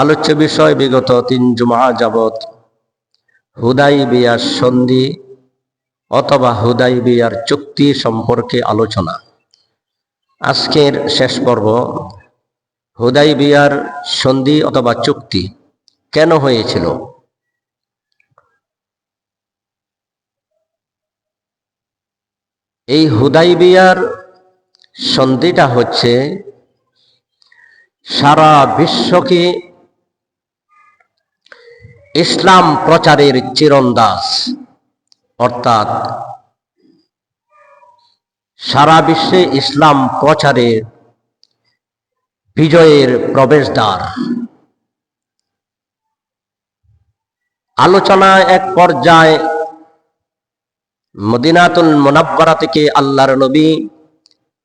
আলোচ্য বিষয় বিগত 3 জুমা যাবত হুদাইবিয়ার সন্ধি অথবা হুদাইবিয়ার চুক্তি সম্পর্কে আলোচনা। আজকের শেষ পর্ব, হুদাইবিয়ার সন্ধি অথবা চুক্তি কেন হয়েছিল। এই হুদাইবিয়ার সন্ধিটা হচ্ছে সারা বিশ্বকে ইসলাম প্রচারের চিরন্দাজ, অর্থাৎ সারা বিশ্বে ইসলাম প্রচারের বিজয়ের প্রবেশদ্বার। আলোচনায় এক পর্যায়ে মদিনাতুল মুনাব্বারা থেকে আল্লাহর নবী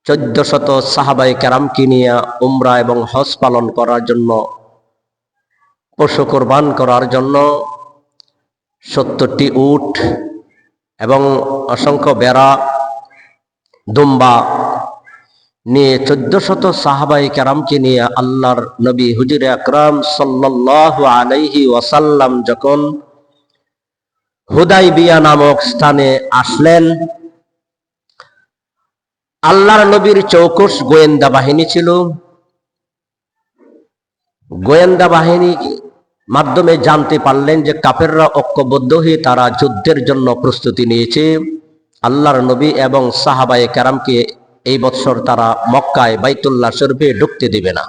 1400 সাহাবায়ে কেরামকে নিয়ে উমরা এবং হজ পালন করার জন্য, পশু কোরবান করার জন্য 70টি উট এবং অসংখ্য বেড়া, দুম্বা নিয়ে 1400 সাহাবায়ে কেরামকে নিয়ে আল্লাহর নবী হুজুরে আকরাম সাল্লাল্লাহু আলাইহি ওয়াসাল্লাম যখন হুদাইবিয়া নামক স্থানে আসলেন, আল্লাহর নবীর চৌকুশ গোয়েন্দা বাহিনী ছিল। গোয়েন্দা বাহিনীর মাধ্যমে জানতে পারলেন যে কাফেররা ঐক্যবদ্ধ হয়ে তারা যুদ্ধের জন্য প্রস্তুতি নিয়েছে। আল্লাহর নবী এবং সাহাবায়ে কেরামকে এই বছর তারা মক্কায় বাইতুল্লাহ শরীফে ঢুকতে দিবে না।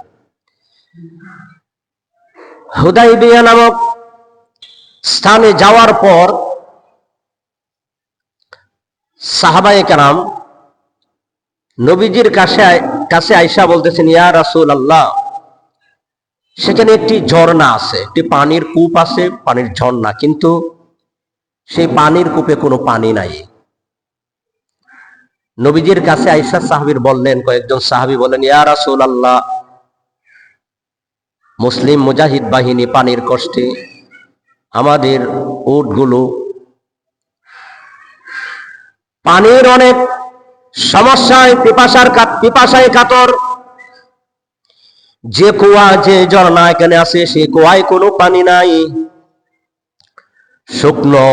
হুদাইবিয়া নামক স্থানে যাওয়ার পর সাহাবায়ে কেরাম নবীজির কাছে আয়েশা বলতেছেন, ইয়া রাসূলুল্লাহ, সেখানে একটি ঝর্ণা আছে, একটি পানির কূপ আছে, পানির ঝর্ণা, কিন্তু সেই পানির কূপে কোনো পানি নাই। নবীজির কাছে আয়েশা সাহাবীর বললেন, কয়েকজন সাহাবী বলেন, ইয়া রাসূলুল্লাহ, মুসলিম মুজাহিদ বাহিনী পানির কষ্টে, আমাদের উটগুলো পানির অনেক সমস্যায়, পিপাসায় কাতর। যে কুয়া, যে ঝর্ণা এখানে আছে, সে কুয়ায় কোনো পানি নাই, শুকনো।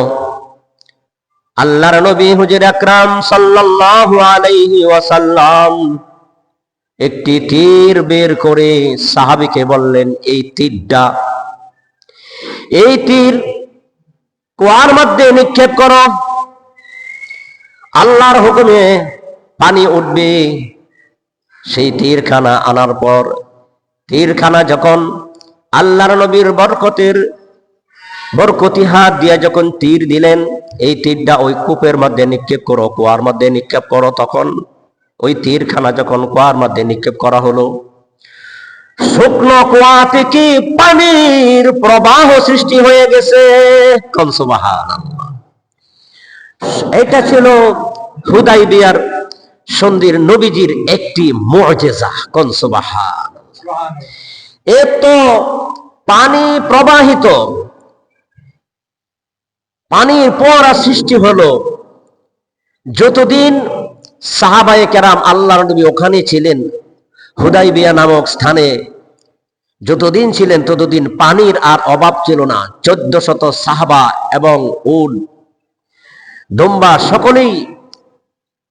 আল্লাহর নবী হুজুর আকরাম সাল্লাল্লাহু আলাইহি ওয়াসাল্লাম একটি তীর বের করে সাহাবীকে বললেন, এই তীর কুয়ার মধ্যে নিক্ষেপ করো, আল্লাহর হুকুমে পানি উঠবে। সেই তীরখানা আনার পর, তীরখানা যখন আল্লাহর নবীর বরকতি হাত দিয়ে যখন তীর দিলেন, এই তীরটা ওই কূপের মধ্যে নিক্ষেপ করো, কুয়ার মধ্যে নিক্ষেপ করো, তখন ওই তীরখানা যখন কুয়ার মধ্যে নিক্ষেপ করা হলো, শুকনো কুয়া থেকে পানির প্রবাহ সৃষ্টি হয়ে গেছে। সুবহানাল্লাহ। এটা ছিল হুদাইবিয়ার সন্ধির নবীজির একটি মুআজিজা। সুবহানাল্লাহ। এত পানি প্রবাহিত, পানির ফোয়ারা সৃষ্টি হলো। যতদিন সাহাবায়ে কেরাম আল্লাহর নবী ওখানে ছিলেন, হুদাইবিয়া নামক স্থানে যতদিন ছিলেন, ততদিন পানির আর অভাব ছিল না। 1400 সাহাবা এবং উট, দুম্বা সকলেই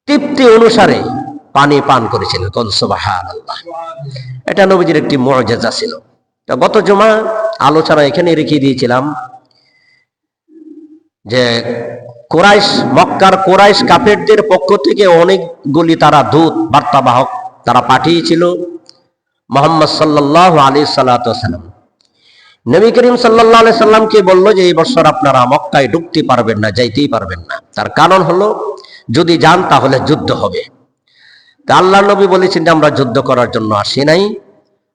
তৃপ্তি অনুসারে পানি পান করেছিলেন। সুবহানাল্লাহ। এটা নবীজির একটি মুআজিজা ছিল। তো গত জুমা আলোচনা এখানে রেখে দিয়েছিলাম যে মক্কার কুরাইশ কাফেরদের পক্ষ থেকে অনেকগুলি তারা দূত, বার্তাবাহক তারা পাঠিয়েছিল মুহাম্মদ সাল্লাল্লাহু আলাইহি সাল্লাম। নবী করিম সাল্লাল্লাহু আলাইহি সাল্লামকে বলল যে এই বছর আপনারা মক্কায় ঢুকতে পারবেন না, যাইতেই পারবেন না। তার কারণ হলো, যদি যান তাহলে যুদ্ধ হবে। তা আল্লাহর নবী বলেছেন যে আমরা যুদ্ধ করার জন্য আসি নাই,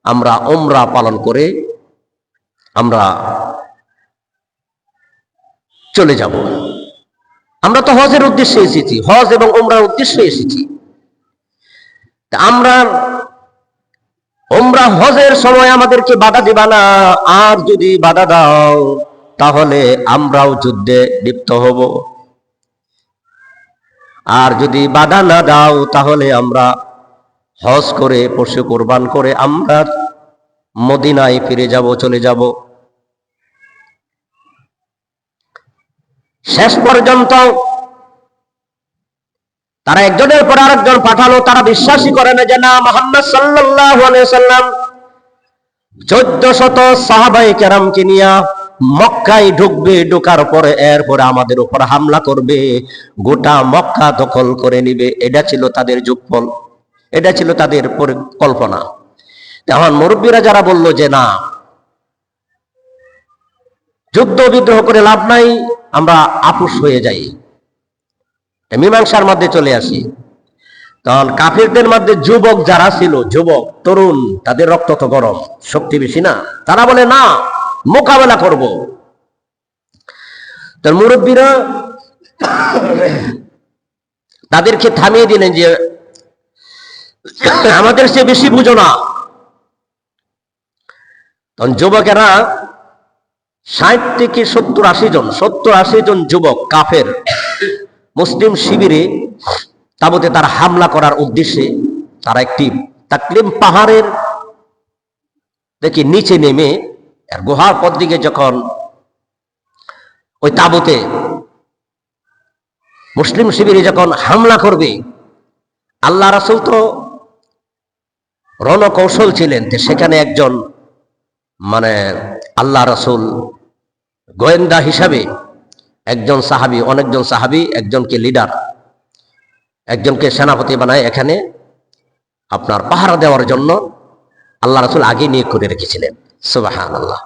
আমরা উমরা পালন করে আমরা চলে যাব। আমরা তো হজের উদ্দেশ্যে এসেছি, হজ এবং উমরার উদ্দেশ্যে এসেছি। আমরা উমরা হজের সময় আমাদেরকে বাধা দিবা না, আর যদি বাধা দাও তাহলে আমরাও যুদ্ধে লিপ্ত হব, আর যদি বাধা না দাও তাহলে আমরা হজ করে, পশু কোরবান করে আমরা মদিনায় ফিরে যাব, চলে যাব। শেষ পর্যন্ত তারা একজনের পর আরেকজন পাঠালো, তারা বিশ্বাসই করে না যে না, মুহাম্মদ সাল্লাল্লাহু আলাইহি ওয়াসাল্লাম 1400 সাহাবায়ে কেরামকে নিয়ে মক্কায় ঢুকবে, ঢোকার পরে এরপরে আমাদের উপর হামলা করবে, গোটা মক্কা দখল করে নিবে। এটা ছিল তাদের যোগফল, এটা ছিল তাদের পরিকল্পনা। এখন মুরব্বীরা যারা বলল যে না, যুদ্ধ বিদ্রোহ করে লাভ নাই, আমরা আপোষ হয়ে যাই, মীমাংসার মধ্যে চলে আসি, তখন কাফিরদের মধ্যে যুবক যারা ছিল, যুবক তরুণ, তাদের রক্ত তো গরম, শক্তি বেশি না, তারা বলে না, মোকাবেলা করব। তার মুরব্বীরা তাদেরকে থামিয়ে দিলেন যে আমাদের সে বেশি বুঝো না। তখন যুবকেরা 60 থেকে 70-80 জন যুবক কাফের মুসলিম শিবিরে তাবুতে তারা হামলা করার উদ্দেশ্যে তারা একটি তাকলিম পাহাড়ের দেখি নিচে নেমে গুহার পথ দিকে যখন ওই তাবুতে মুসলিম শিবিরে যখন হামলা করবে, আল্লাহ রাসূল তো রণকৌশল ছিলেন, সেখানে একজন মানে আল্লাহ রাসূল গোয়েন্দা হিসাবে একজন সাহাবী, অনেকজন সাহাবী একজনকে লিডার, একজনকে সেনাপতি বানায় এখানে আপনার পাহারা দেওয়ার জন্য আল্লাহ রাসূল আগে নিয়োগ করে রেখেছিলেন। সুবহানাল্লাহ।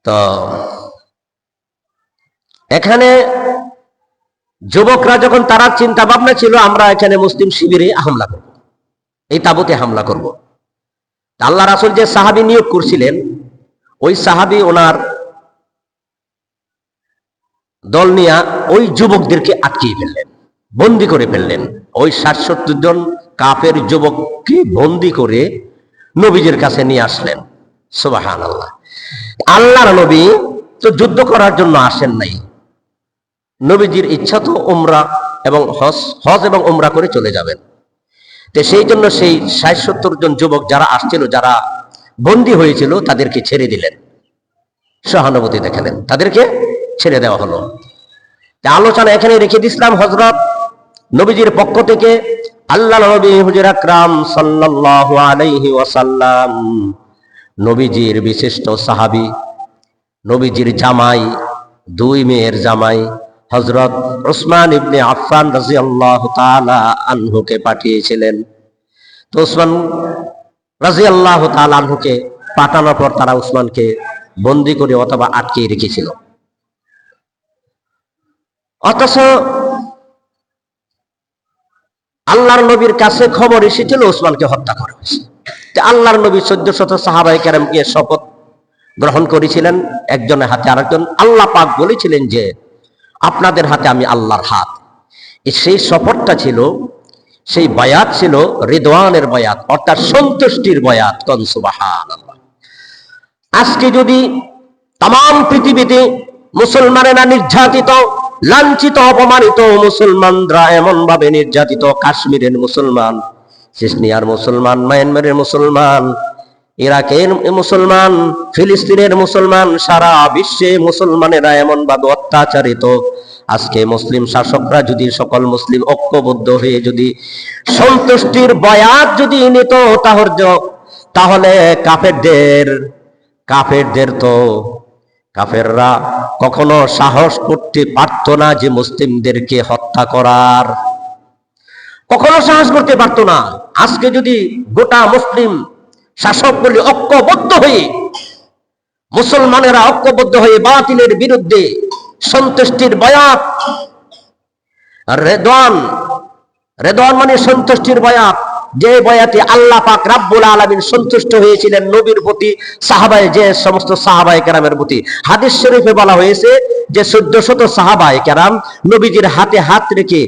তো এখানে যুবকরা যখন তারা চিন্তা ভাবনা ছিল আমরা এখানে মুসলিম শিবিরে হামলা করব, এই তাবুতে হামলা করব, আল্লাহ রাসূল যে সাহাবী নিয়োগ করছিলেন ওই সাহাবী ওনার দল নিয়ে ওই যুবকদেরকে আটকিয়ে ফেললেন, বন্দি করে ফেললেন। ওই 60-70 জন কাফের যুবককে বন্দি করে নবীজির কাছে নিয়ে আসলেন। সুবহানাল্লাহ। আল্লাহর নবী তো যুদ্ধ করার জন্য আসেন নাই, নবীজির ইচ্ছা তো উমরা এবং হজ এবং উমরা করে চলে যাবেন। তো সেই জন্য সেই 60-70 জন যুবক যারা আসছিল, যারা বন্দী হয়েছিল, তাদেরকে ছেড়ে দিলেন, সহানুভূতি দেখালেন, তাদেরকে ছেড়ে দেওয়া হলো। আলোচনা এখানে রেখে দিয়েছিলাম, হযরত নবীজির পক্ষ থেকে আল্লাহর নবী হুজুর আকরাম সাল্লাল্লাহু আলাইহি ওয়াসাল্লাম, নবীজির বিশিষ্ট সাহাবী, নবীজির জামাই, 2 মেয়ের জামাই হযরত উসমান ইবনে আফফান রাদিয়াল্লাহু তাআলা আনহুকে পাঠিয়েছিলেন। তো উসমান রাদিয়াল্লাহু তাআলা আনহুকে পাঠানোর পর তারা উসমানকে বন্দী করে অথবা আটকে রেখেছিল। অথচ আল্লাহর নবীর কাছে খবর এসেছিল উসমানকে হত্যা করা হয়েছে। আল্লাহর নবী 1400 সাহাবায়ে কেরামকে শপথ গ্রহণ করেছিলেন, একজনের হাতে আরেকজন। আল্লাহ পাক বলেছিলেন যে আপনাদের হাতে আমি আল্লাহর হাত। সেই শপথটা ছিল, সেই বায়াত ছিল রিদওয়ানের বায়াত, অর্থাৎ সন্তুষ্টির বায়াত। কোন সুবহানাল্লাহ। আজকে যদি তাম পৃথিবীতে মুসলমানেরা নির্যাতিত, লাঞ্ছিত, অপমানিত, মুসলমানরা এমন ভাবে নির্যাতিত, কাশ্মীরের মুসলমান, চেচনিয়ার মুসলমান, মায়ানমারের মুসলমান, ইরাকের মুসলমান, ফিলিস্তিনের মুসলমান, সারা বিশ্বে মুসলমানেরা এমন ভাবে অত্যাচারিত। আজকে মুসলিম শাসকরা যদি সকল মুসলিম ঐক্যবদ্ধ হয়ে যদি সন্তুষ্টির বয়াত যদি নিত, তাহলে কাফেরদের তো কাফেররা কখনো সাহস করতে পারত না যে মুসলিমদেরকে হত্যা করার, কখনো সাহস করতে পারত না। আজকে যদি গোটা মুসলিম শাসকগুলি ঐক্যবদ্ধ হয়ে, মুসলমানেরা ঐক্যবদ্ধ হয়ে বাতিলের বিরুদ্ধে সন্তুষ্টির বয়াত, রেদওয়ান মানে সন্তুষ্টির বয়াত, যে বয়াতে আল্লাহ পাক রাব্বুল আলামিন সন্তুষ্ট হয়েছিলেন নবীর প্রতি, যে সমস্ত সাহাবায়ে কেরামের প্রতি। হাদিস শরীফে বলা হয়েছে যে 1400 সাহাবায়ে কেরাম নবীজির হাতে হাত রেখে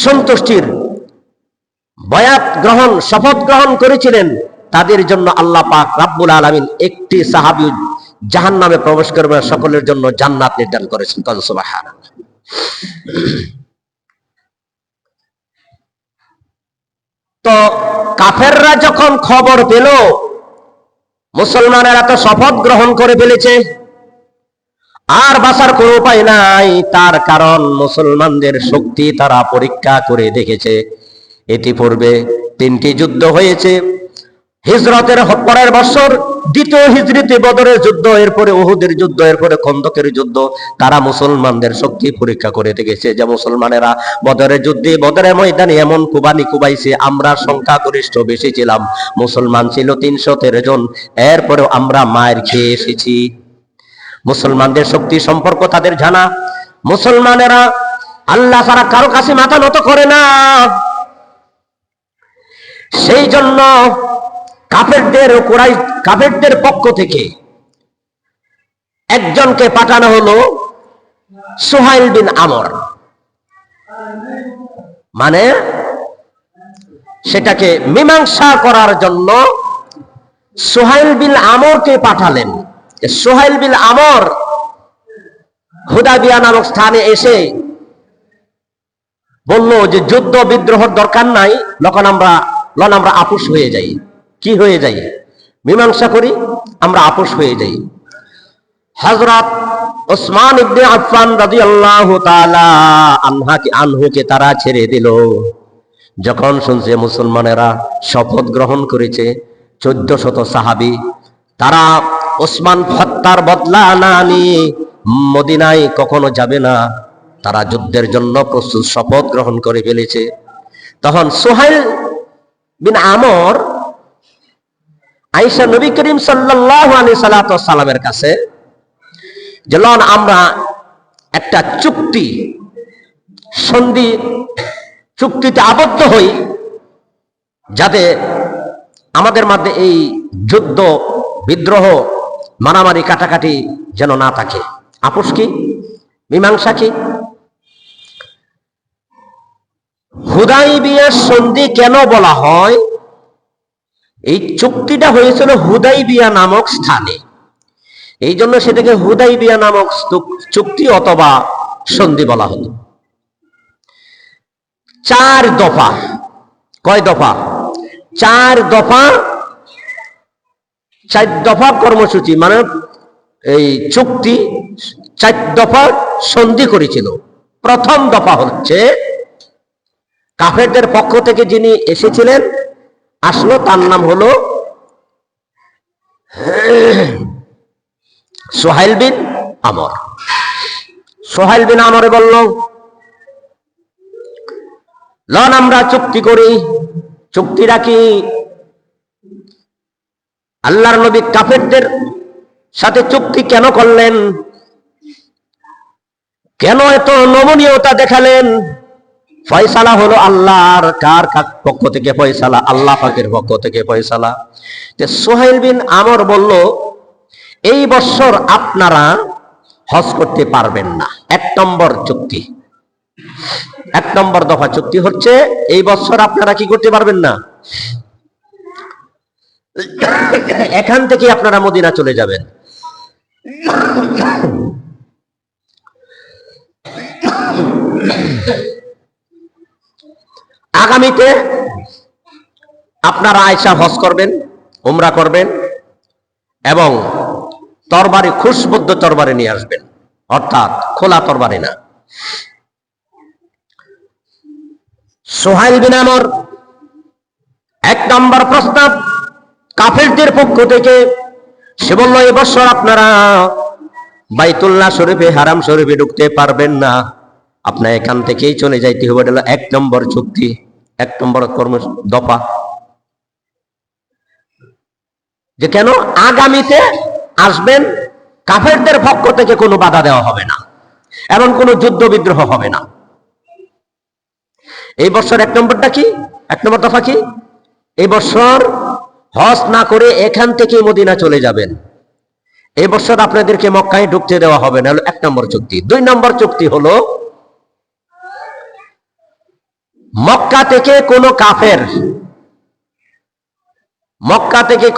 সন্তুষ্টির বয়াত গ্রহণ, শপথ গ্রহণ করেছিলেন। তাদের জন্য আল্লাহ পাক রাব্বুল আলামিন একটি সাহাবী জাহান্নামে প্রবেশ করবে, সকলের জন্য জান্নাত নির্ধারণ করেছেন। কোন সুবহানাল্লাহ। তো কাফেররা যখন খবর পেল মুসলমানেরা তো শপথ গ্রহণ করে ফেলেছে, আর বাঁচার কোনো উপায় নাই। তার কারণ মুসলমানদের শক্তি তারা পরীক্ষা করে দেখেছে। ইতিপূর্বে 3টি যুদ্ধ হয়েছে। হিজরতের পরের বছর দ্বিতীয় হিজরিতে বদরের যুদ্ধ, এরপরে উহুদের যুদ্ধ, এরপরে খন্দকের যুদ্ধ। তারা মুসলমানদের শক্তি পরীক্ষা করে দেখেছে যে মুসলমানেরা বদরের যুদ্ধে, বদরের ময়দানে এমন কুবানি কুবাইছে, আমরা সংখ্যাগরিষ্ঠ বেশি ছিলাম, মুসলমান ছিল 313 জন, এরপরেও আমরা মায়ের খেয়ে এসেছি। মুসলমানদের শক্তি সম্পর্ক তাদের জানা। মুসলমানেরা আল্লাহ ছাড়া কারো কাছে মাথা নত করে না। সেই জন্য কাফেরদের পক্ষ থেকে একজনকে পাঠানো হলো সুহাইল বিন আমর, মানে সেটাকে মীমাংসা করার জন্য সুহাইল বিন আমরকে পাঠালেন। সুহাইল বিন আমর হুদাইবিয়া নামক স্থানে এসে বলল যে যুদ্ধ বিদ্রোহের দরকার নাই, আমরা আপোষ হয়ে যাই। কি হয়ে যাই? মীমাংসা করি, আমরা আপোষ হয়ে যাই। হযরত ওসমান ইবনে আফফান রাদিয়াল্লাহু তাআলা আনহুকে তারা ছেড়ে দিল। যখন শুনছে মুসলমানেরা শপথ গ্রহণ করেছে, 1400 সাহাবী, তারা ওসমান হত্যার বদলা না নিয়ে মদিনায় কখনো যাবে না, তারা যুদ্ধের জন্য প্রস্তুত, শপথ গ্রহণ করে ফেলেছে। তখন সুহাইল বিন আমর আয়েশা নবী করিম সাল্লাল্লাহু আলাইহি সাল্লামের কাছে যেন আমরা একটা চুক্তিতে আবদ্ধ হই, যাতে আমাদের মধ্যে এই যুদ্ধ বিদ্রোহ মারামারি কাটাকাটি যেন না থাকে। আপোষ কি? মীমাংসা কি? হুদাইবিয়া সন্ধি কেন বলা হয়? এই চুক্তিটা হয়েছিল হুদাইবিয়া নামক স্থানে, এই জন্য সেটাকে হুদাইবিয়া নামক চুক্তি অথবা সন্ধি বলা হলো। 4 দফা। কয় দফা? 4 দফা। 4 দফা কর্মসূচি, মানে এই চুক্তি 4 দফা সন্ধি করেছিল। প্রথম দফা হচ্ছে কাফেরদের পক্ষ থেকে যিনি এসেছিলেন, আসলো, তার নাম হলো সুহাইল বিন আমর। সুহাইল বিন আমরে বলল, লন আমরা চুক্তি করি। চুক্তি রাখি। আল্লাহর নবী কাফেরদের সাথে চুক্তি কেন করলেন? কেন এত নমনীয়তা দেখালেন? ফয়সালা হলো আল্লাহর। কার পক্ষ থেকে ফয়সালা? আল্লাহ পাকের পক্ষ থেকে ফয়সালা। সুহাইল বিন আমর বলল, এই বছর আপনারা হজ করতে পারবেন না। 1 নম্বর চুক্তি, 1 নম্বর দফা চুক্তি হচ্ছে এই বছর আপনারা কি করতে পারবেন না, এখান থেকে আপনারা মদিনা চলে যাবেন। আগামীতে আপনারা আয়েশা হজ করবেন, উমরা করবেন এবং তরবারি, খুশবুদ্ধ তরবারি নিয়ে আসবেন, অর্থাৎ খোলা তরবারি না। সুহাইল বিন আমর 1 নম্বর প্রস্তাব কাফেরদের পক্ষ থেকে। সে বলল, এবছর আপনারা বাইতুল্লাহ শরীফে, হারাম শরীফে ঢুকতে পারবেন না, আপনার এখান থেকেই চলে যাইতে হবে। এটা হলো 1 নম্বর চুক্তি, 1 নম্বর কর্ম দফা। যে কেন আগামীতে আসবেন, কাফেরদের পক্ষ থেকে কোনো বাধা দেওয়া হবে না এবং কোনো যুদ্ধ বিদ্রোহ হবে না। এই বছর 1 নম্বরটা কি? 1 নম্বর দফা কি? এই বছর হজ না করে এখান থেকে মদিনা চলে যাবেন। এই বছর আপনাদেরকে মক্কায় ঢুকতে দেওয়া হবে না, হলো 1 নম্বর চুক্তি। 2 নম্বর চুক্তি হলো মক্কা থেকে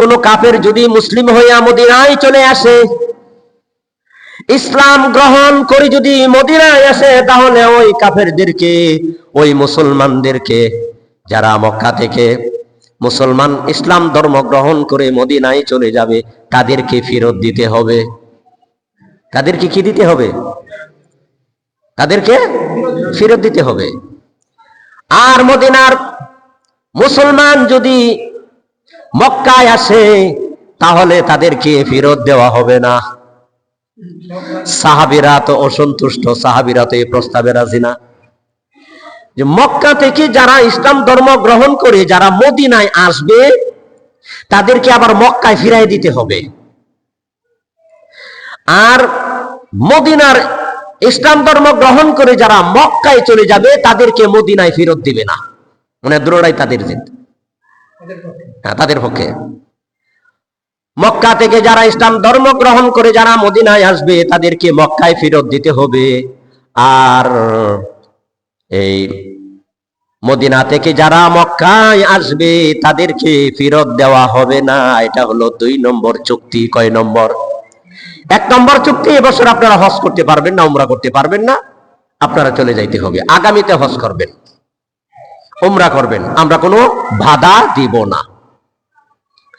কোনো কাফের যদি মুসলিম হইয়া মদিনায় চলে আসে, ইসলাম গ্রহণ করে যদি মদিনায় আসে, তাহলে ওই কাফেরদেরকে, ওই মুসলমানদেরকে যারা মক্কা থেকে মুসলমান ইসলাম ধর্ম গ্রহণ করে মদিনায় চলে যাবে, তাদেরকে ফেরত দিতে হবে। তাদেরকে কি দিতে হবে? তাদেরকে ফেরত দিতে হবে। আর মদিনার মুসলমান যদি মক্কায় আসে, তাহলে তাদেরকে ফেরত দেওয়া হবে না। সাহাবীরা তো অসন্তুষ্ট, সাহাবীরা তো এই প্রস্তাবে রাজি না যে মক্কা থেকে যারা ইসলাম ধর্ম গ্রহণ করে যারা মদিনায় আসবে, তাদেরকে আবার মক্কায় ফিরাই দিতে হবে। আর মদিনার ইসলাম ধর্ম গ্রহণ করে যারা মক্কায় চলে যাবে, তাদেরকে মদিনায় ফেরত দিবে না। মানে দুটোটাই তাদের জিদ, তাদের পক্ষে। মক্কা থেকে যারা ইসলাম ধর্ম গ্রহণ করে যারা মদিনায় আসবে, তাদেরকে মক্কায় ফেরত দিতে হবে। আর এই মদিনা থেকে যারা মক্কায় আসবে, তাদেরকে ফেরত দেওয়া হবে না। এটা হলো 2 নম্বর চুক্তি। কয় নম্বর? 1 নম্বর চুক্তি, এবছর আপনারা হজ করতে পারবেন না, উমরা করতে পারবেন না, আপনারা চলে যাইতে হবে। আগামীতে হজ করবেন, উমরা করবেন, আমরা কোনো বাধা দিব না।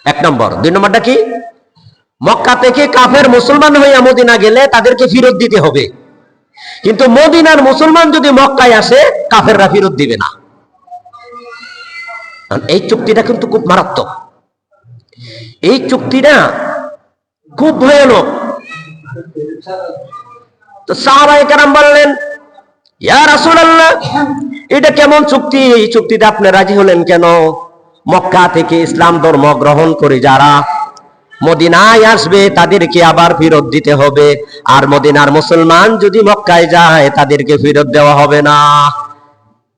1 নম্বর। 2 নম্বরটা কি? মক্কা থেকে কাফের মুসলমান হইয়া মদিনা গেলে তাদেরকে ফেরত দিতে হবে, কিন্তু মদিনার মুসলমান যদি মক্কায় আসে, কাফেররা ফেরত দিবে না। এই চুক্তিটা কিন্তু খুব মারাত্মক, এই চুক্তিটা খুব ভয়ানক। তো সাহাবায়ে কেরাম বললেন, ইয়া রাসূলুল্লাহ, এটা কেমন চুক্তি? এই চুক্তিতে আপনি রাজি হলেন কেন? মক্কা থেকে ইসলাম ধর্ম গ্রহণ করে যারা মদিনায় আসবে, তাদেরকে আবার ফেরত দিতে হবে, আর মদিনার মুসলমান যদি মক্কায় যায়, তাদেরকে ফেরত দেওয়া হবে না।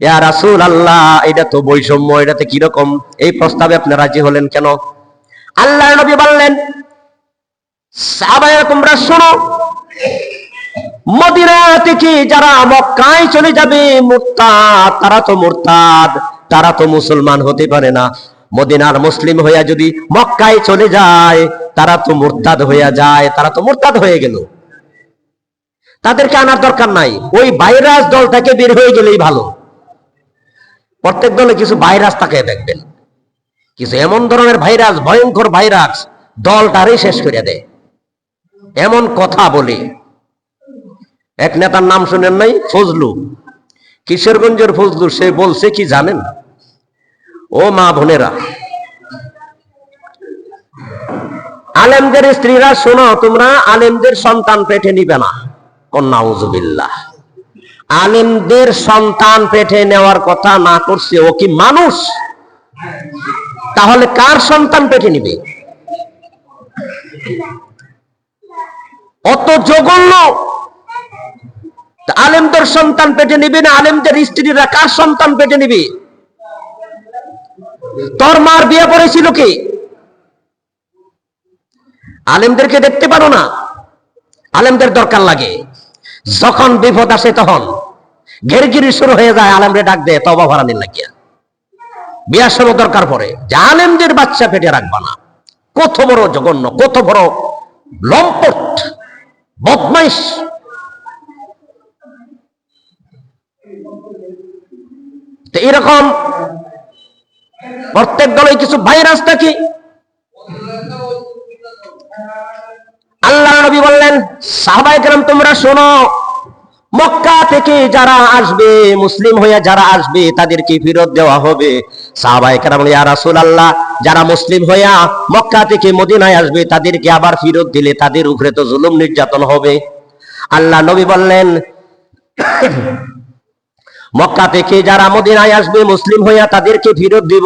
ইয়া রাসূলুল্লাহ, এটা তো বৈষম্য, এটাতে কিরকম? এই প্রস্তাবে আপনি রাজি হলেন কেন? আল্লাহর নবী বললেন, সাহাবায়ে তোমরা শোনো, মদিনা থেকে যারা মক্কায় চলে যাবে মুরতাদ, তারা তো মুরতাদ, তারা তো মুসলমান হতে পারে না। মদিনার মুসলিম হইয়া যদি মক্কায় চলে যায়, তারা তো মুরতাদ হইয়া যায়, তারা তো মুরতাদ হয়ে গেল। তাদেরকে আনার দরকার নাই, ওই ভাইরাস দল থেকে বের হয়ে গেলেই ভালো। প্রত্যেক দলে কিছু ভাইরাস থাকে দেখবেন, কিছু এমন ধরনের ভাইরাস, ভয়ঙ্কর ভাইরাস দলটারই শেষ করে দেয়। এমন কথা বলে, এক নেতার নাম শুনেন নাই? ফজলু, কিশোরগঞ্জের ফজলু। সে বলছে কি জানেন? ও মা বোনেরা, আলেমদের স্ত্রীরা শোনো, তোমরা আলেমদের সন্তান পেটে নিবে না। নাউজুবিল্লাহ, আলেমদের সন্তান পেটে নেওয়ার কথা না করছে, ও কি মানুষ? তাহলে কার সন্তান পেটে নিবে? অত জঘন্য! আলেমদের সন্তান পেটে নিবে না, আলেমদের স্ত্রীরা কার সন্তান পেটে নিবে? তোর মার বিয়ে পড়েছিল কি? আলেমদেরকে দেখতে পারো না? আলেমদের দরকার লাগে, যখন বিপদ আসে তখন ঘেরঘিরি শুরু হয়ে যায়, আলেমরে ডাক দেয় তওবা ভরানির লাগিয়া। বিয়ার সময় দরকার পড়ে যে আলেমদের বাচ্চা পেটে রাখবা না। কত বড় জঘন্য, কত বড় লম্পট, বদমাইশ! তো এরকম প্রত্যেক দলে কিছু ভাইরাস থাকে। আল্লাহ নবী বললেন, সাহাবায়ে কেরাম তোমরা শোনো, মক্কা থেকে যারা আসবে, মুসলিম হইয়া যারা আসবে, তাদেরকে ফেরত দেওয়া হবে। সাহাবায়ে কেরাম বলেন, ইয়া রাসূলুল্লাহ, যারা মুসলিম হইয়া মক্কা থেকে মদিনায় আসবে, তাদেরকে আবার ফেরত দিলে তাদের উপরে তো জুলুম নির্যাতন হবে। আল্লাহ নবী বললেন, মক্কা থেকে যারা মদিনায় আসবে মুসলিম হইয়া, তাদেরকে ফেরত দিব,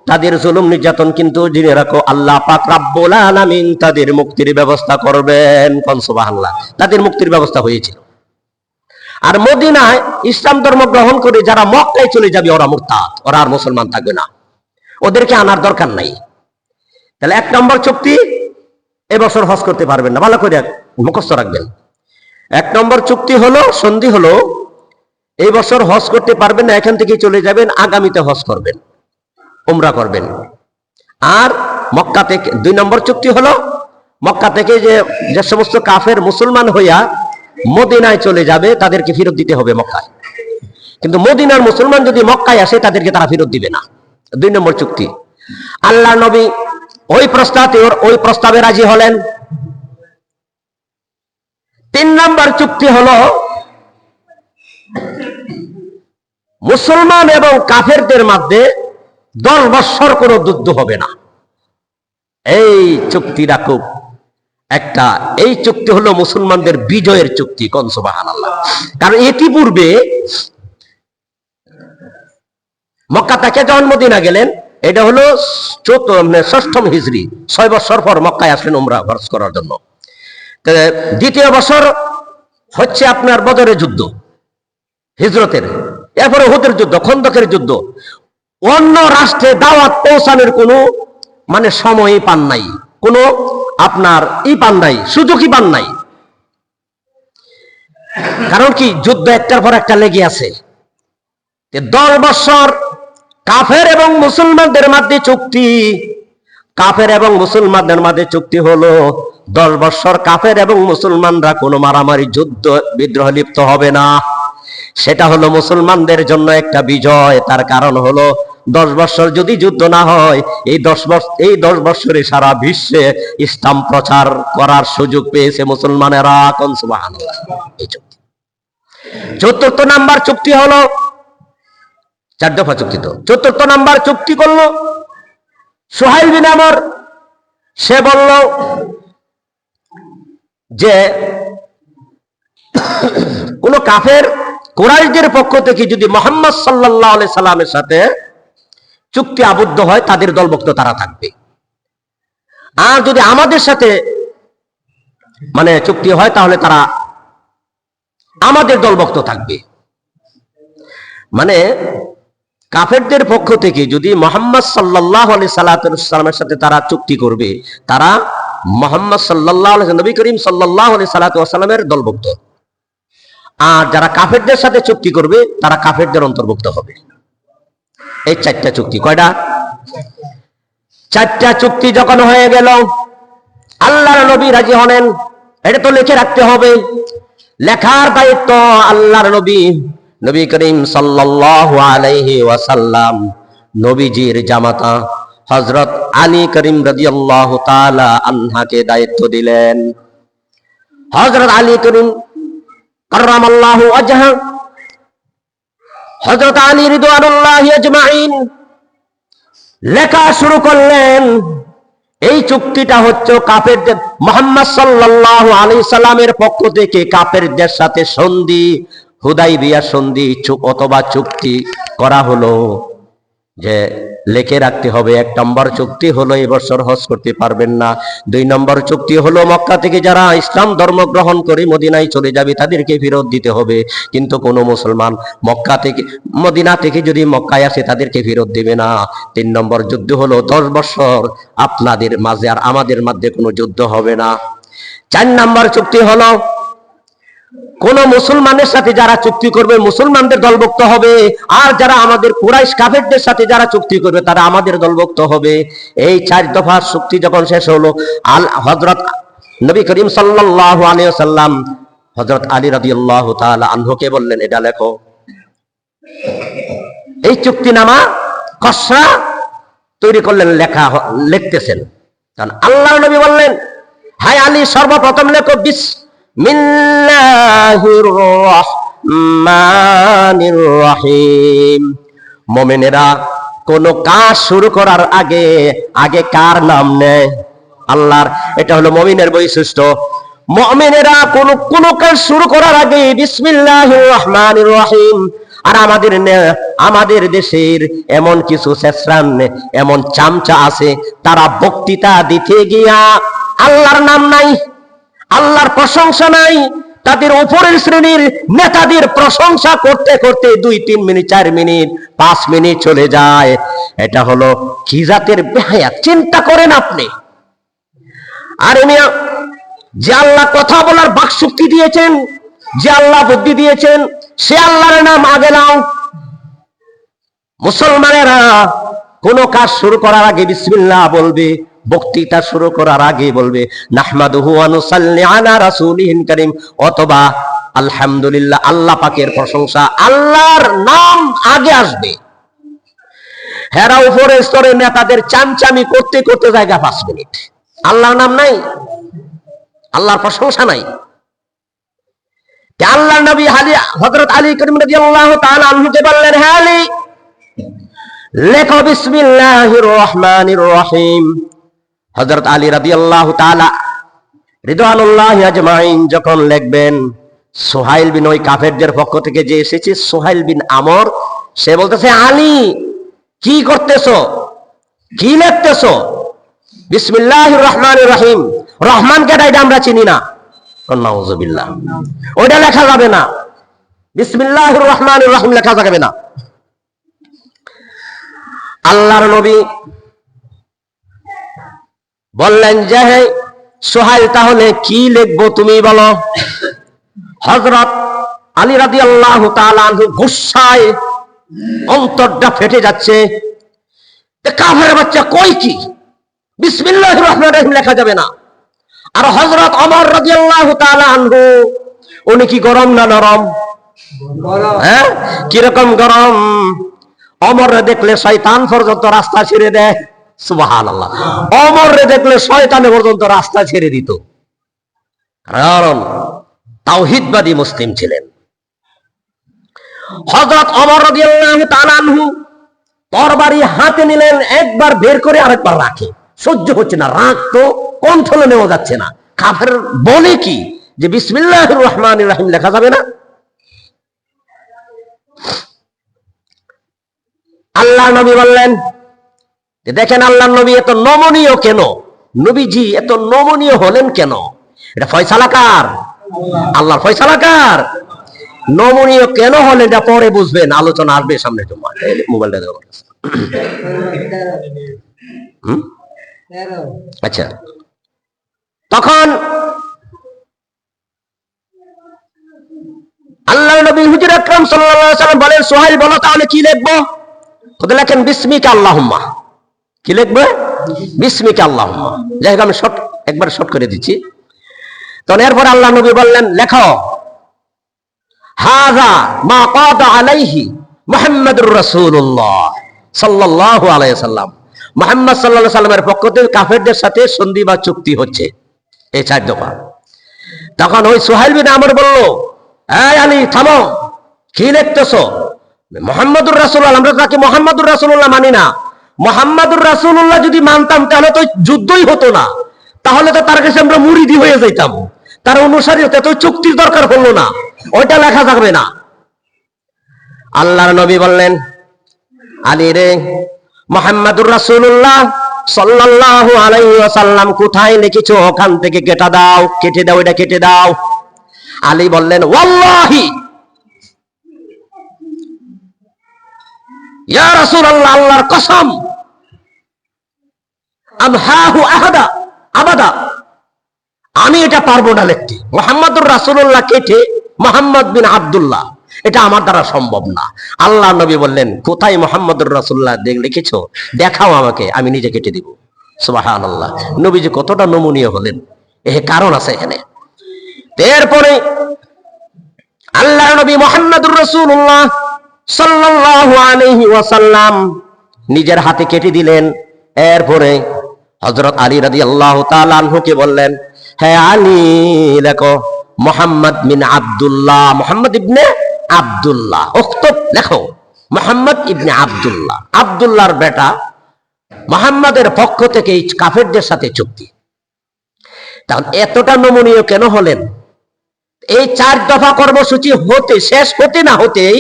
তাদের জুলুম নির্যাতন কিন্তু জেনে রাখো, আল্লাহ পাক রব্বুল আলামিন তাদের মুক্তির ব্যবস্থা করবেন। সুবহানাল্লাহ, তাদের মুক্তির ব্যবস্থা হয়েছিল। আর মদিনায় ইসলাম ধর্ম গ্রহণ করে যারা মক্কায় চলে যাবে, ওরা মুরতাদ, ওরা আর মুসলমান থাকবে না, ওদেরকে আনার দরকার নাই। তাহলে 1 নম্বর চুক্তি, এবছর হজ করতে পারবেন না, ভালো করে মুখস্থ রাখবেন। 1 নম্বর চুক্তি হলো, সন্ধি হলো, এই বছর হজ করতে পারবেন না, এখান থেকে চলে যাবেন, আগামীতে হজ করবেন, উমরা করবেন। আর মক্কা থেকে 2 নম্বর চুক্তি হলো, মক্কা থেকে যে সমস্ত কাফের মুসলমান হইয়া মদিনায় চলে যাবে, তাদেরকে ফেরত দিতে হবে মক্কায়। কিন্তু মদিনার মুসলমান যদি মক্কায় আসে, তাদেরকে তারা ফেরত দিবে না। 2 নম্বর চুক্তি। আল্লাহ নবী ওই প্রস্তাবে রাজি হলেন। 3 নম্বর চুক্তি হলো মুসলমান এবং কাফেরদের মধ্যে 10 বছর কোনো যুদ্ধ হবে না। এই চুক্তিটা খুব এই চুক্তি হলো মুসলমানদের বিজয়ের চুক্তি। কোন সুবহানাল্লাহ। কারণ ইতিপূর্বে মক্কা থেকে যখন মদিনা গেলেন, এটা হলো 6ম হিজরি, 6 বছর পর মক্কায় আসলেন উমরা হজ করার জন্য। দ্বিতীয় বছর হচ্ছে আপনার বদরের যুদ্ধ, হিজরতের, এরপরে উহুদের যুদ্ধ, খন্দকের যুদ্ধ। অন্য রাষ্ট্রে দাওয়াত পৌঁছানোর কোনো সময়ই পান নাই, কোনো আপনার পান নাই, সুযোগই পান নাই। কারণ কি, যুদ্ধ একটার পর একটা লেগে আছে। 10 বছর কাফের এবং মুসলমানদের মধ্যে চুক্তি। কাফের এবং মুসলমানদের মধ্যে চুক্তি হলো 10 বছর কাফের এবং মুসলমানরা কোনো মারামারি, যুদ্ধ, বিদ্রোহ লিপ্ত হবে না। সেটা হলো মুসলমানদের জন্য একটা বিজয়। তার কারণ হলো 10 বছর যদি যুদ্ধ না হয়, এই 10 বছরে সারা বিশ্বে ইসলাম প্রচার করার সুযোগ পেয়েছে মুসলমানেরা। কোন সুবহানাল্লাহ। এই চুক্তি। 4র্থ নাম্বার চুক্তি হলো, 4 দফা চুক্তি তো। 4র্থ নাম্বার চুক্তি করলো সুহাইল বিন আমর। সে বলল যে কোন কাফের কুরাইশদের পক্ষ থেকে যদি মুহাম্মদ সাল্লাল্লাহু আলাইহি সাল্লামের সাথে চুক্তি আবদ্ধ হয়, তাদের দলভুক্ত তারা থাকবে। আর যদি আমাদের সাথে চুক্তি হয়, তাহলে তারা আমাদের দলভুক্ত থাকবে। কাফেরদের পক্ষ থেকে যদি মুহাম্মদ সাল্লাল্লাহু আলাইহি সাল্লামের সাথে তারা চুক্তি করবে, তারা মুহাম্মদ সাল্লাল্লাহু আলাইহি নবী করিম সাল্লাল্লাহু আলাইহি সাল্লামের দলভুক্ত। আর যারা কাফেরদের সাথে চুক্তি করবে, তারা কাফেরদের অন্তর্ভুক্ত হবে। এই 4টা চুক্তি। কয়টা? 4টা চুক্তি যখন হয়ে গেল, আল্লাহর নবী রাজি হলেন। এটা তো লিখে রাখতে হবে, লেখার দায়িত্ব আল্লাহর নবী করিম সাল্লাল্লাহু আলাইহি ওয়াসাল্লাম, নবীজির জামাতা হযরত আলী করিম রাদিয়াল্লাহু তাআলা আনহাকে দায়িত্ব দিলেন। হযরত আলী করিম কাররামাল্লাহু ওয়াজহা, হযরত আলী রিদওয়ানুল্লাহি আজমাইন লেখা শুরু করলেন। এই চুক্তিটা হচ্ছে কাফেরদের, মুহাম্মদ সাল্লাল্লাহু আলাইহি সাল্লামের পক্ষ থেকে কাফেরদের সাথে সন্ধি, হুদাইবিয়া সন্ধি অথবা চুক্তি করা হলো যে লিখে রাখতে হবে। 1 নম্বর চুক্তি হলো এবছর হজ করতে পারবেন না। 2 নম্বর চুক্তি হলো মক্কা থেকে যারা ইসলাম ধর্ম গ্রহণ করে মদিনায় চলে যাবে, তাদেরকে ফেরত দিতে হবে। কিন্তু কোনো মুসলমান মদিনা থেকে যদি মক্কায় আসে, তাদেরকে ফেরত দেবে না। 3 নম্বর যুদ্ধ হলো 10 বছর আপনাদের মাঝে আর আমাদের মধ্যে কোনো যুদ্ধ হবে না। 4 নম্বর চুক্তি হলো কোন মুসলমানের সাথে যারা চুক্তি করবে, মুসলমানদের দলভুক্ত হবে। আর যারা আমাদের কুরাইশ কাফেরদের সাথে যারা চুক্তি করবে, তারা আমাদের দলভুক্ত হবে। এই 4 দফা চুক্তি যখন শেষ হলো, হযরত নবী করিম সাল্লাল্লাহু আলাইহি ওয়াসাল্লাম হযরত আলী রাদিয়াল্লাহু তাআলা আনহুকে বললেন, এটা লেখো। এই চুক্তিনামা খসড়া তৈরি করলেন, লিখতেছেন। কারণ আল্লাহর নবী বললেন, হায় আলী, সর্বপ্রথম লেখো বিসমিল্লাহির রহমানির রহিম। মুমিনেরা কোন কাজ শুরু করার আগে কার নাম নেয়? আল্লাহর। এটা হলো মুমিনের বৈশিষ্ট্য। মুমিনেরা কোন কাজ শুরু করার আগে বিসমিল্লাহির রহমানির রহিম। আর আমাদের দেশের এমন কিছু শেষরান, এমন চামচা আছে, তারা বক্তৃতা দিতে গিয়া আল্লাহর নাম নাই, আল্লাহর প্রশংসা নাই। তাদের উপরের শ্রেণীর নেতাদের প্রশংসা করতে করতে 2-3 মিনিট, 4 মিনিট, 5 মিনিট চলে যায়। এটা হলো কি জাতের বেহায়া! চিন্তা করেন আপনি। আর যে আল্লাহ কথা বলার বাকশক্তি দিয়েছেন, যে আল্লাহ বুদ্ধি দিয়েছেন, সে আল্লাহর নাম আগে নাও। মুসলমানেরা কোন কাজ শুরু করার আগে বিসমিল্লাহ বলবে, বক্তৃতা শুরু করার আগে বলবে নাহমাদুহু ওয়া নুসাল্লি আলা রাসূলিহিল কারীম, অথবা আলহামদুলিল্লাহ, আল্লাহ পাকের প্রশংসা, আল্লাহর নাম আগে আসবে। হেরা উপরের স্তরের নেতাদের চামচামি করতে করতে জায়গা 5 মিনিট। আল্লাহর নাম নাই, আল্লাহর প্রশংসা নাই। আল্লাহর নবী হযরত আলী করিম রাদিয়াল্লাহু তাআলা আনহুকে বললেন, হে আলী, লেখো বিসমিল্লাহির রহমানির রহিম। হযরত আলী রাদিয়াল্লাহু তাআলা রিদওয়ানুল্লাহি আজমাইন যখন লিখবেন, সুহাইল বিন ওই কাফেরদের পক্ষ থেকে যে এসেছে সুহাইল বিন আমর, সে বলতেছে, আলী কি করতেছো, কি লিখতেছো? বিসমিল্লাহির রহমানির রহিম, রহমান কেডা এটা আমরা চিনি না। নাউযুবিল্লাহ, ওইটা লেখা যাবে না, বিসমিল্লাহির রহমানির রহিম লেখা যাবে না। আল্লাহর নবী বললেন যে, হে সুহাইল, তাহলে কি লিখবো তুমি বলো। হযরত আলী রাদিয়াল্লাহু তাআলা আনহু গুসায় অন্তরটা ফেটে যাচ্ছে। কাফের বাচ্চা কই কি, বিসমিল্লাহির রহমানির রহিম লেখা যাবে না। আর হযরত ওমর রাদিয়াল্লাহু তাআলা আনহু, উনি কি গরম না নরম? হ্যাঁ, কিরকম গরম? ওমরে দেখলে শয়তান পর্যন্ত রাস্তা ছেড়ে দেয়। সুবহানাল্লাহ, ওমরে দেখলে শয়তান পর্যন্ত রাস্তা ছেড়ে দিত, কারণ তাওহীদবাদী মুসলিম ছিলেন। হযরত ওমর রাদিয়াল্লাহু তাআলা আনহু তরবারি হাতে নিলেন, একবার বের করে আরেকবার রাখে। সহ্য হচ্ছে না, রাগ তো কন্ট্রোলে নেওয়া যাচ্ছে না। কাফের বলে কি যে বিসমিল্লাহির রহমানির রহিম লেখা যাবে না? আল্লাহ নবী বললেন, দেখেন আল্লাহ নবী এত নমনীয় কেন, নবীজি এত নমনীয় হলেন কেন? এটা ফয়সালা কার? আল্লাহর ফয়সালা কার? নমনীয় কেন হলেন এটা পরে বুঝবেন, আলোচনা আসবে সামনে। তোমার মোবাইলটা দেওয়া আচ্ছা। তখন আল্লাহ নবী হুজুর আকরাম সাল্লাল্লাহু আলাইহি ওয়াসাল্লাম বলেন, সুহাইল বলো তাহলে কি লিখবো? ওদের লেখেন বিসমিকা আল্লাহুম্মা। কি লিখবে? বিসমিকা আল্লাহুম্মা। যাই হোক, আমি একবার শর্ট করে দিচ্ছি। তখন এরপর আল্লাহ নবী বললেন, লেখো হাযা মা কাদা আলাইহি মুহাম্মাদুর রাসূলুল্লাহ সাল্লাল্লাহু আলাইহি ওয়াসাল্লাম। মুহাম্মদ সাল্লাল্লাহু আলাইহি ওয়াসাল্লামের পক্ষ থেকে কাফেরদের সাথে সন্ধি বা চুক্তি হচ্ছে, এই 4 দফা। তখন ওই সুহাইল বিন আমর বলল, এই আলী থামো, কি লিখতেছো? মুহাম্মাদুর রাসূলুল্লাহ, আমরা তাকে মুহাম্মাদুর রাসূলুল্লাহ মানি না। মুহাম্মাদুর রাসূলুল্লাহ যদি মানতাম তাহলে তো যুদ্ধই হতো না, তাহলে তো তার কাছে আমরা মুরিদি হয়ে যাইতাম, তার অনুসারী হতে তো চুক্তির দরকার হলো না, ওইটা লেখা যাবে না। আল্লাহর নবী বললেন, আলী রে, মুহাম্মাদুর রাসূলুল্লাহ সাল্লাল্লাহু আলাইহি ওয়াসাল্লাম কোথায় লিখেছো ওখান থেকে কেটে দাও, কেটে দাও, এটা কেটে দাও। আলী বললেন, ওয়াল্লাহি ইয়া রাসূলুল্লাহ, আল্লাহর কসম, আমহাহু আহাদা আবাদা, আমি এটা পারবো না লিখতে। মুহাম্মাদুর রাসূলুল্লাহ কেটে মুহাম্মদ বিন আব্দুল্লাহ, এটা আমার দ্বারা সম্ভব না। আল্লাহ নবী বললেন, কোথায় মুহাম্মাদুর রাসূলুল্লাহ লিখেছো দেখাও আমাকে, আমি নিজে কেটে দিব। সুবহানাল্লাহ, নবীজি কতটা নমনীয় হলেন, এর কারণ আছে এখানে। এরপরে আল্লাহ নবী মুহাম্মাদুর রাসূলুল্লাহ সাল্লাল্লাহু আলাইহি ওয়াসাল্লাম নিজের হাতে কেটে দিলেন। এরপরে হযরত আলী রাদিয়াল্লাহু তাআলা আনহুকে বললেন, হে আলী, লেখো মুহাম্মদ বিন আব্দুল্লাহ, মুহাম্মদ ইবনে আব্দুল্লাহ, উক্তব লেখো মুহাম্মদ ইবনে আব্দুল্লাহ, আব্দুল্লাহর বেটা। মুহাম্মাদের পক্ষ থেকে এই কাফেরদের সাথে চুক্তি। তাহলে এতটা নমনীয় কেন হলেন? এই 4 দফা কর্মসূচি হতে শেষ হতে না হতেই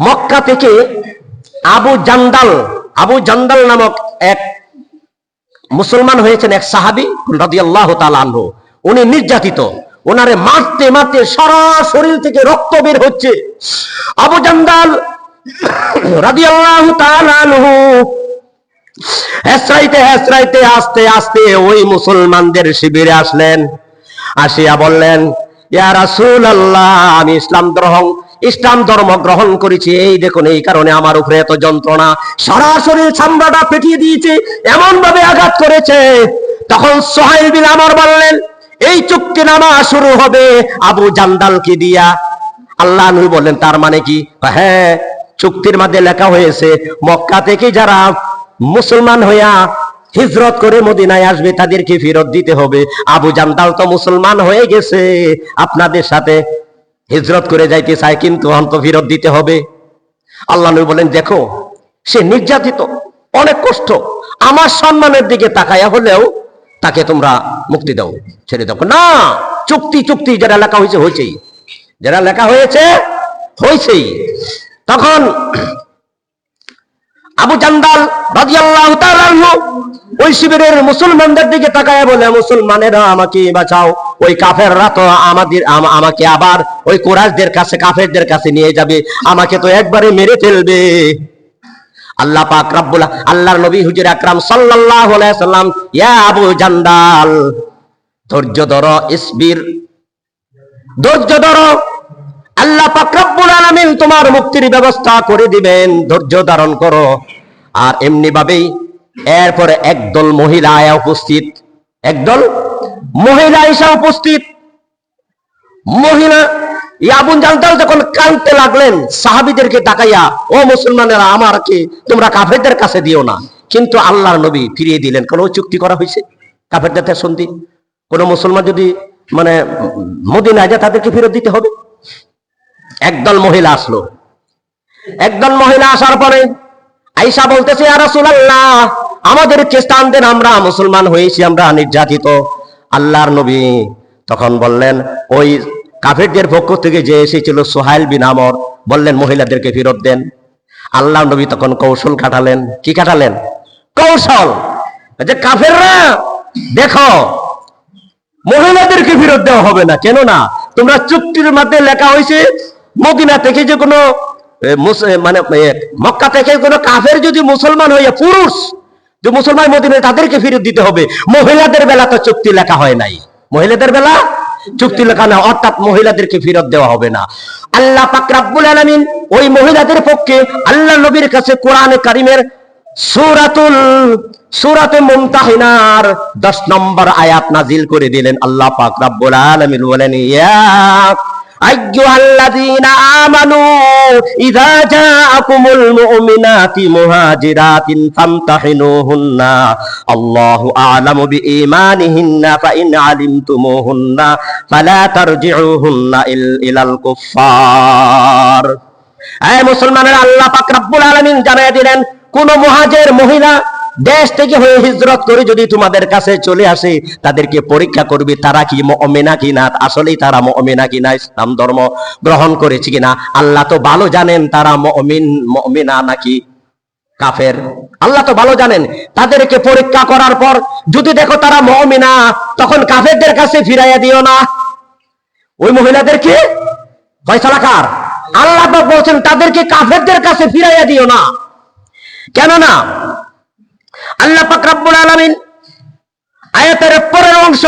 মক্কা থেকে আবু জান্দাল নামক এক মুসলমান হয়েছেন, এক সাহাবী রাদিয়াল্লাহু তাআলা আনহু। উনি নির্যাতিত, ওনারে মারতে মারতে সারা শরীর থেকে রক্ত বের হচ্ছে। আবু জান্দাল রাদিয়াল্লাহু তাআলা আনহু হেসরাইতে আস্তে আস্তে ওই মুসলমানদের শিবিরে আসলেন। আসিয়া বললেন, ইয়া রাসূলুল্লাহ, আমি ইসলাম ধর্ম গ্রহণ করেছি, এই দেখুন এই কারণে আমার উপরে এত যন্ত্রণা, সরাসরি চামড়াটা ফেটিয়ে দিয়েছে, এমন ভাবে আঘাত করেছে। তখন সুহাইল বিন আমর বললেন, এই চুক্তিনামা শুরু হবে আবু জান্দালকে দিয়া। আল্লাহ নবী বললেন, তার মানে কি? হ্যাঁ, চুক্তির মধ্যে লেখা হয়েছে মক্কা থেকে যারা মুসলমান হইয়া হিজরত করে মদিনায় আসবে তাদেরকে ফেরত দিতে হবে। আবু জান্দাল তো মুসলমান হয়ে গেছে, আপনাদের সাথে হিজরত করে যাইতে চায়, কিন্তু অন্ত ফেরত দিতে হবে। আল্লাহ নবী বলেন, দেখো সে নির্যাতিত, অনেক কষ্ট, আমার সম্মানের দিকে তাকায়া হলেও তাকে তোমরা মুক্তি দাও, ছেড়ে দাও। না, চুক্তি চুক্তি যেটা লেখা হয়েছে হয়েছেই, যেটা লেখা হয়েছে হয়েছেই। তখন আবু জান্দাল রাদিয়াল্লাহু তাআলা আনহু ওই শিবিরের মুসলমানদের দিকে তাকায় বলে, মুসলমানেরা আমাকে বাঁচাও, ওই কাফেররা তো আমাকে আবার ওই কুরাইশদের কাছে, কাফেরদের কাছে নিয়ে যাবে, আমাকে তো একবারে মেরে ফেলবে। আল্লাহ পাক রব্বুল আল্লাহর নবী হুজুর আকরাম সাল্লাল্লাহু আলাইহি সাল্লাম, ইয়া আবু জান্দাল, ধৈর্য ধরো, ইসবির, ধৈর্য ধরো, আল্লাহ পাক রব্বুল আলামিন তোমার মুক্তির ব্যবস্থা করে দিবেন, ধৈর্য ধারণ করো। আর এমনি ভাবেই এরপরে একদল মহিলা আয়া উপস্থিত, একদল মহিলা এসে উপস্থিত। মহিলা আবু জান্দাল যখন কাঁদতে লাগলেন, সাহাবীদেরকে তাকাইয়া, ও মুসলমানেরা, আমাকে তোমরা কাফেরদের কাছে দিও না। কিন্তু আল্লাহর নবী ফিরিয়ে দিলেন, কোন চুক্তি করা হয়েছে কাফেরদের সাথে সন্ধি, কোন মুসলমান যদি মানে মদিনায় যায় তাদেরকে ফেরত দিতে হবে। একদল মহিলা আসলো, একদল মহিলা আসার পরে আয়েশা বলতেছে, ইয়া রাসূলুল্লাহ, আমাদের খ্রিস্টানদের, আমরা মুসলমান হয়েছি, আমরা নির্যাতিত। আল্লাহর নবী তখন বললেন, ওই কাফেরদের পক্ষ থেকে যে এসেছিল সুহাইল বিন আমর, বললেন মহিলাদেরকে ফেরত দেন। আল্লাহর নবী তখন কৌশল খাটালেন। কি খাটালেন? কৌশল, যে কাফেররা দেখো মহিলাদেরকে ফেরত দেওয়া হবে না, কেন না তোমরা চুক্তির মধ্যে লেখা হয়েছে মদিনা থেকে যে কোনো মানে মক্কা থেকে কোনো কাফের যদি মুসলমান হইয়া, পুরুষ যে মুসলমান মদিনায়, তাদেরকে ফেরত দিতে হবে। মহিলাদের বেলা তো চুক্তি লেখা হয় নাই, মহিলাদের বেলা চুক্তি লেখা না, অর্থাৎ মহিলাদেরকে ফেরত দেওয়া হবে না। আল্লাহ পাক রব্বুল আলামিন ওই মহিলাদের পক্ষে আল্লাহ নবীর কাছে কোরআনে কারীমের সূরাতে মুমতাহিনার 10 নম্বর আয়াত নাজিল করে দিলেন। আল্লাহ পাক রব্বুল আলামিন বলেন, ইয়া আইয়ুহাল্লাযীনা আমানু ইযা জাআকুমুল মুমিনাতু মুহাজিরাতিন ফামতাহিনুহুন্না আল্লাহু আ'লামু বিঈমানিহিন্না ফাইন আলিমতুমুহুন্না ফালা তারজিউহুন্না ইলাল কুফফার। হে মুসলমানেরা, আল্লাহ পাক রব্বুল আলামিন জানায় দিলেন, কোন মুহাজির মহিলা দেশ থেকে হয়ে হিজরত করে যদি তোমাদের কাছে চলে আসে, তাদেরকে পরীক্ষা করবে তারা কি মুমিনা কিনা, আসলেই তারা মুমিনা কিনা, ইসলাম ধর্ম গ্রহণ করেছে কিনা। আল্লাহ তো ভালো জানেন তারা মুমিনা নাকি কাফের, আল্লাহ তো ভালো জানেন। তাদেরকে পরীক্ষা করার পর যদি দেখো তারা মুমিনা, তখন কাফেরদের কাছে ফিরাইয়া দিও না। ওই মহিলাদেরকে ফয়সালা কার? আল্লাহ পাক বলছেন তাদেরকে কাফেরদের কাছে ফিরাইয়া দিও না। কেননা আল্লাহ পাক রব্বুল আলামিন আয়াতের পরের অংশ,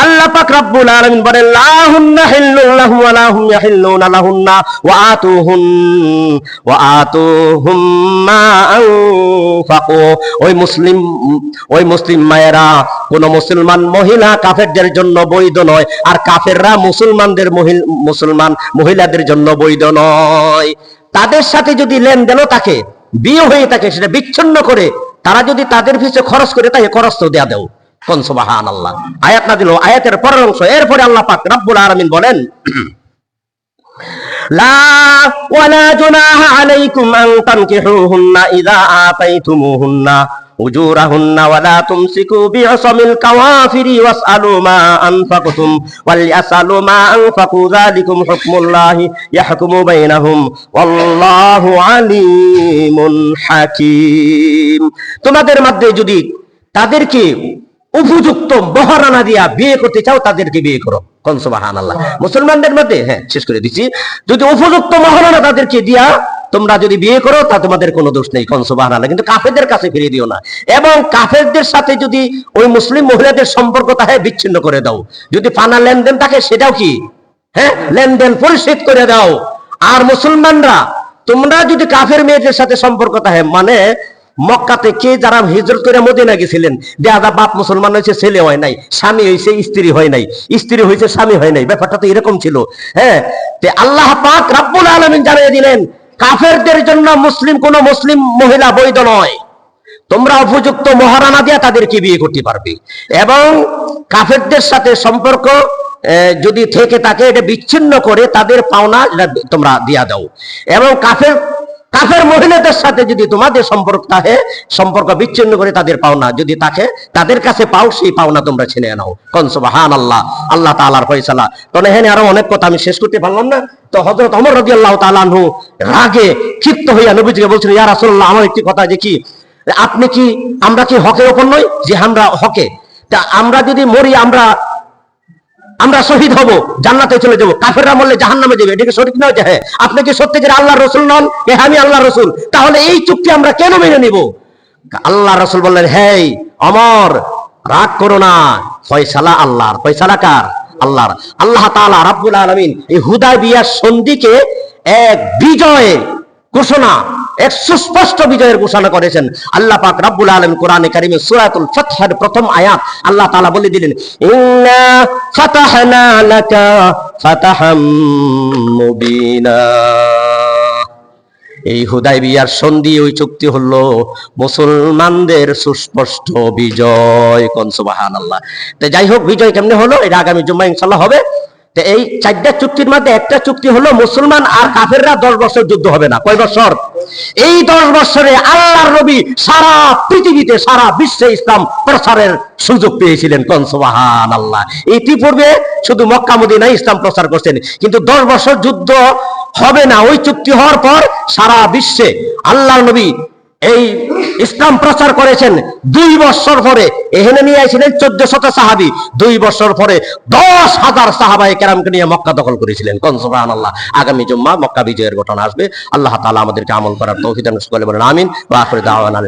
আল্লাহ পাক রব্বুল আলামিন বলেন, লা হুন্না হিল্লুন লাহুম ওয়া লা হুম ইয়াহিল্লুনা লাহুন্না ওয়া আতুহুম মা আনফাকু। ওই মুসলিম মায়েরা, কোন মুসলমান মহিলা কাফেরদের জন্য বৈধ নয়, আর কাফেররা মুসলমান মহিলাদের জন্য বৈধ নয়। তাদের সাথে যদি লেনদেনও থাকে, বিয়ে হয়ে থাকে, সেটা বিচ্ছিন্ন করে তারা যদি তাদের পিছে খরচ করে তাকে খরচ তো দেয়া দেও। কোন সুবহানাল্লাহ। আয়াত নাযিল, আয়াতের পরের অংশ। এরপরে আল্লাহ পাক রব্বুল আলামিন বলেন, লা ওয়ালা জুনাহা আলাইকুম আন তানকিহুহুন্না ইযা আতাইতুমুহুন্না উজুরাহুন্না ওয়ালা তুমসিকু বি'সামিল কাওয়াফিরি ওয়াসআলু মা আনফাকতুম ওয়ালিয়াসআলু মা আনফাকু যালিকুম হুকমুল্লাহি ইয়াহকুমু বাইনাহুম ওয়াল্লাহু আলীমুন হাকীম। তোমাদের মধ্যে যদি তাদেরকে উপযুক্ত মহারানা দিয়া বিয়ে করতে চাও, তাদেরকে বিয়ে করো। কোন সুবহানাল্লাহ। মুসলমানদের মধ্যে, হ্যাঁ শেষ করে দিচ্ছি, যদি উপযুক্ত মহারানা তাদেরকে দিয়া তোমরা যদি বিয়ে করো, তা তোমাদের কোনো দোষ নেই। কোন সুবহানাল্লাহ। কিন্তু কাফেরদের কাছে ফিরিয়ে দিও না, এবং কাফেরদের সাথে যদি ওই মুসলিম মহিলাদের সম্পর্ক থাকে, বিচ্ছিন্ন করে দাও। যদি ফানা লেনদেন থাকে, সেটাও কি, হ্যাঁ, লেনদেন পরিশোধ করে দাও। আর মুসলমানরা, তোমরা যদি কাফের মেয়েদের সাথে সম্পর্ক থাকে, মানে মক্কা থেকে যারা হিজরত করে মদিনা গেছিলেন, দাদা বাপ মুসলমান হয়েছে, ছেলে হয় নাই, স্বামী হয়েছে, স্ত্রী হয় নাই, স্ত্রী হয়েছে, স্বামী হয় নাই, ব্যাপারটা তো এরকম ছিল। হ্যাঁ, তে আল্লাহ পাক রব্বুল আলামিন জানিয়ে দিলেন, কাফেরদের জন্য কোনো মুসলিম মহিলা বৈধ নয়। তোমরা উপযুক্ত মহারানা দিয়ে তাদেরকে বিয়ে করতে পারবে, এবং কাফেরদের সাথে সম্পর্ক যদি থেকে থাকে এটা বিচ্ছিন্ন করে তাদের পাওনা তোমরা দিয়া দাও। এবং কাফের মহিলাদের সাথে যদি তোমাদের সম্পর্ক থাকে, সম্পর্ক বিচ্ছিন্ন করে তাদের পাওনা যদি থাকে, তাদের কাছে পাও, সেই পাওনা তোমরা ছিনিয়ে নাও। কোন সুবহানাল্লাহ, আল্লাহ তাআলার ফয়সালা। তো এখানে আরো অনেক কথা আমি শেষ করতে পারলাম না। তো হযরত ওমর রাদিয়াল্লাহু তাআলা আনহু রাগে ক্ষিপ্ত হইয়া নবীজিকে বলছেন, ইয়া রাসূলুল্লাহ, আমার একটি কথা, যে কি আমরা কি হকের উপর নই? যে আমরা হকে, তা আমরা যদি মরি আমরা শহীদ হব, জান্নাতে চলে যাবো, কাফেররা মরলে জাহান্নামে যাবে, এটা কি সঠিক নয়? যে হ্যাঁ, আপনি কি সত্যিকার আল্লাহর রাসূল নন? হ্যাঁ, আমি আল্লাহর রাসূল। তাহলে এই চুক্তি আমরা কেন মেনে নিব? আল্লাহর রাসূল বললেন, হ্যাঁ ওমর, রাগ করো না, ফয়সালা আল্লাহর। ফয়সালা কার? আল্লাহর। আল্লাহ তাআলা রাব্বুল আলামিন এই হুদায়বিয়ার সন্ধিকে এক বিজয় ঘোষণা, এক সুস্পষ্ট বিজয়ের ঘোষণা করেছেন। আল্লাহ পাক রব্বুল আলামিন কোরআনে কারিমে সূরাতুল ফাতহের প্রথম আয়াত আল্লাহ তাআলা বলে দিলেন, ইন্না ফাতাহনা লাকা ফাতাহাম মুবিনা। এই হুদায়বিয়ার সন্ধি, ওই চুক্তি হলো মুসলমানদের সুস্পষ্ট বিজয়। কোন সুবহানাল্লাহ। তো যাই হোক, বিজয় কেমনে হলো এটা আগামী জুম্মায় ইনশাআল্লাহ হবে। এই 4টা চুক্তির মধ্যে একটা চুক্তি হলো মুসলমান আর কাফেররা 10 বছর যুদ্ধ হবে না। কয় বছর? এই 10 বছরে আল্লাহর নবী সারা পৃথিবীতে, সারা বিশ্বে ইসলাম প্রচারের সুযোগ পেয়েছিলেন। কোন সুবহানাল্লাহ। ইতিপূর্বে শুধু মক্কা মদিনায় ইসলাম প্রচার করছেন, কিন্তু 10 বছর যুদ্ধ হবে না। ওই চুক্তি হওয়ার পর সারা বিশ্বে আল্লাহর নবী এই ইসলাম প্রচার করেছেন। 2 বছর পরে এখানে নিয়ে আসছিলেন 1400 সাহাবী। 2 বছর পরে 10,000 সাহাবায়ে কেরামকে নিয়ে মক্কা দখল করেছিলেন। কোন সুবহানাল্লাহ। আগামী জুম্মা মক্কা বিজয়ের ঘটনা আসবে। আল্লাহ তাআলা আমাদেরকে আমল করার তৌফিক দান করুন। বলেন আমিন। ওয়া আখিরু দাওয়ানা।